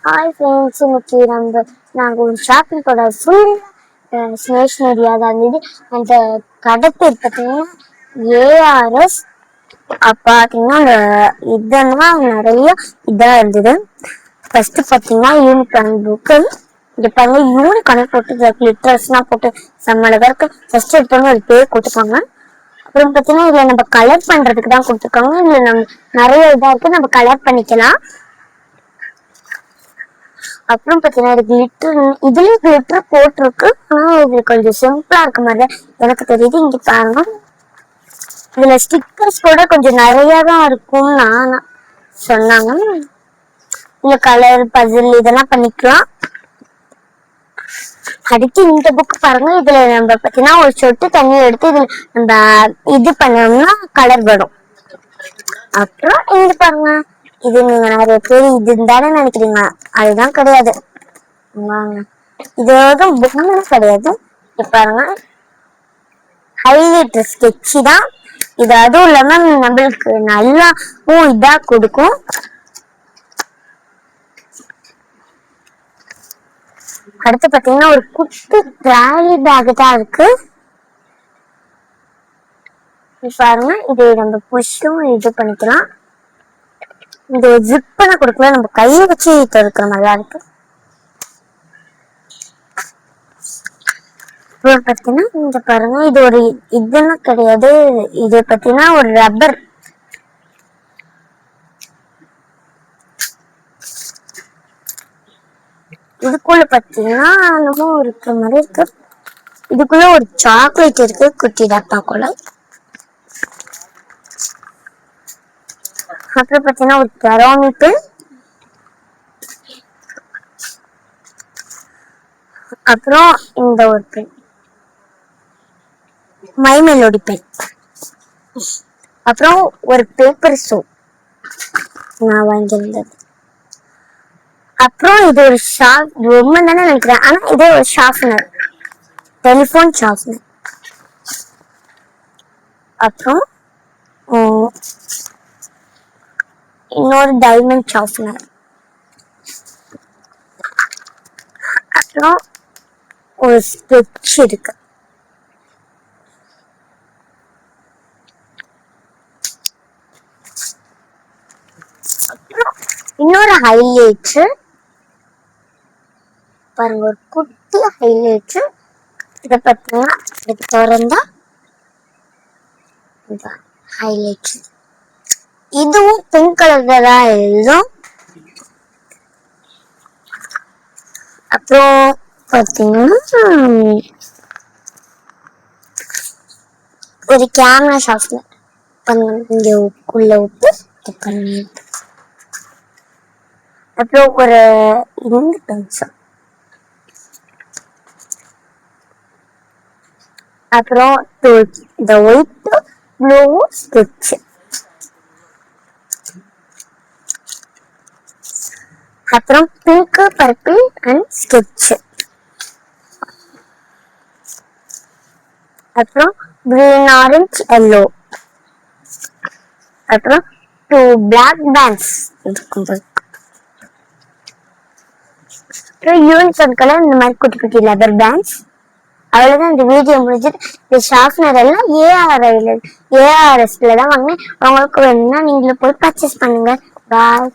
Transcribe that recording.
Hi friends, இன்னைக்கு நாங்கள் ஒரு ஷாப்பிங் போட ஃபுல் ஸ்டேஷ்னரியாக தான் இருந்தது. அந்த கடை பேர் பார்த்தீங்கன்னா ஏஆர்எஸ். பார்த்தீங்கன்னா அந்த இதெல்லாம் நிறைய இதாக இருந்தது. ஃபர்ஸ்ட் பார்த்தீங்கன்னா யூனிகார்ன் புக்கு. இங்கே பாருங்க, யூனிகார்ன் போட்டு லிட்டர்ஸ்லாம் போட்டு செம்மளவாக இருக்கு. ஃபர்ஸ்ட் எடுத்தோன்னு ஒரு பேர் கொடுத்துருக்காங்க. அப்புறம் பார்த்தீங்கன்னா இதில் நம்ம கலர் பண்ணுறதுக்கு தான் கொடுத்துருக்காங்க. இதில் நம்ம நிறைய இதாக இருக்குது, நம்ம கலர் பண்ணிக்கலாம். அப்புறம் பார்த்தீங்கன்னா கிளிட்டர், இதுலயும் கிளிட்டர் போட்டிருக்கு. ஆனால் இது கொஞ்சம் சிம்பிளா இருக்க மாதிரி எனக்கு தெரியுது. இங்க பாருங்க, இதுல ஸ்டிக்கர்ஸ் கூட கொஞ்சம் நிறைய தான் இருக்கும் நான் சொன்னாங்க. இந்த கலர் பசில் இதெல்லாம் பண்ணிக்கலாம். அடுத்து இந்த புக் பாருங்க, இதுல நம்ம பார்த்தீங்கன்னா ஒரு சொட்டு தண்ணி எடுத்து இதுல நம்ம இது பண்ணோம்னா கலர் வரும். அப்புறம் இங்க பாருங்க, இது நீங்க நிறைய பேர் இது தானே நினைக்கிறீங்க, அதுதான் கிடையாது. இது பொம்மை கிடையாது. பாருங்க, ஹைலைட்டர் ஸ்கெட்ச் தான் இது. அதுவும் இல்லாம நம்மளுக்கு நல்லா இதா கொடுக்கும். அடுத்து பாத்தீங்கன்னா ஒரு குட்டி ட்ராலி பேக் தான் இருக்கு. பாருங்க, இது நம்ம புஷ்ஷும் இது பண்ணிக்கலாம். இந்த ஜிப் பண்ண கொடுக்கல, நம்ம கையை வச்சு இருக்கிற மாதிரிதான் இருக்கு. பாத்தீங்கன்னா இங்க பாருங்க, இது ஒரு இதெல்லாம் கிடையாது. இது பாத்தீங்கன்னா ஒரு ரப்பர். இதுக்குள்ள பாத்தீங்கன்னா நம்ம இருக்கிற மாதிரி இருக்கு. இதுக்குள்ள ஒரு சாக்லேட் இருக்கு, குட்டி டப்பாக்குள்ள. அப்புறம் பாத்தீங்கன்னா ஒரு தெர்மோமீட்டர். அப்புறம் இந்த ஒரு பென், மை மெலோடி பென். அப்புறம் ஒரு பேப்பர் சோப் நான் வாங்கியிருந்தது. அப்புறம் இது ஒரு ரொம்ப தானே நினைக்கிறேன், ஆனா இது ஒரு ஷார்ப்னர், டெலிஃபோன் ஷார்ப்னர். அப்புறம் இன்னொரு டைமண்ட் ஷார்ப்னர். அப்புறம் ஒரு ஸ்கெட்ச் இருக்கு. இன்னொரு ஹைலைட்டர் பாருங்க, ஒரு குட்டி ஹைலைட்டர். இதை பார்த்தீங்கன்னா இது திறந்தா ஹைலைட்டர். இதுவும் பிங்க் கலர்ல தான் எழுதும். அப்புறம் பார்த்தீங்கன்னா ஒரு கேமரா ஷாப்னர் இங்க உள்ள விட்டு பண்ணி. அப்புறம் ஒரு இந்த பென்சில். அப்புறம் இந்த ஒயிட் ப்ளூ ஸ்கெட்ச். அப்புறம் பிங்க் பர்பிள் அண்ட் ஸ்கெட்ச். அப்புறம் கிரீன் ஆரஞ்சு எல்லோ. அப்புறம் 2 பிளாக் பேண்ட்ஸ் இருக்கும். அப்புறம் யூனிஃபார்ம் கலர் இந்த மாதிரி குட்டி குட்டி லெதர் பேண்ட்ஸ். அவ்வளவுதான், இந்த வீடியோ முடிஞ்சிட்டு. இந்த ஷார்ப்னர் எல்லாம் ஏஆர்எஸ்ல தான் வாங்கினேன். உங்களுக்கு வேணும்னா நீங்களும் போய் பர்ச்சேஸ் பண்ணுங்க. பாய்.